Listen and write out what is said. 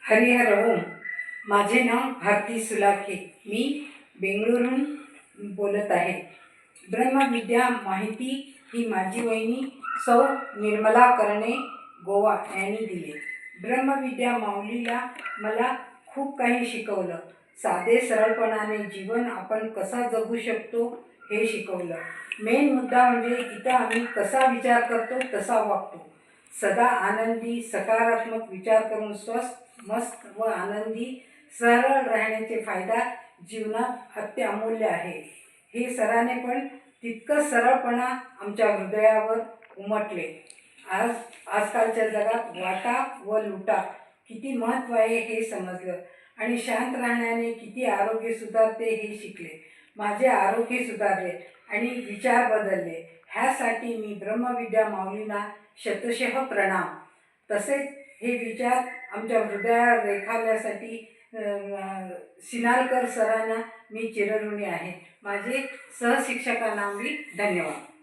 हरिहर ओम. माझे नाव भारती सुलाखे. मी बेंगळुरून बोलत आहे. ब्रह्मविद्या माहिती ही माझी वहिनी सौ निर्मला करणे गोवा यांनी दिली. ब्रह्मविद्या माऊलीला मला खूप काही शिकवलं. साधे सरळपणाने जीवन आपण कसा जगू शकतो हे शिकवलं. मेन मुद्दा म्हणजे इथं आम्ही कसा विचार करतो तसा वागतो. सदा आनंदी सकारात्मक विचार करून स्वस्थ मस्त व आनंदी सरळ राहण्याचे फायदा जीवनात अत्यामूल्य आहे. हे सराने पण तितकं सरळपणा आमच्या हृदयावर उमटले. आजकालच्या जगात वाटा व लुटा किती महत्त्व आहे हे समजलं आणि शांत राहण्याने किती आरोग्य सुधारते हे शिकले. माझे आरोग्य सुधारले आणि विचार बदलले. ह्यासाठी मी ब्रह्मविद्या माऊलींना शतशः प्रणाम. तसेच हे विचार आमच्या हृदयावर रेखावण्यासाठी सिनालकर सरांना मी चिरऋणी आहे. माझे सहशिक्षकांना मी धन्यवाद.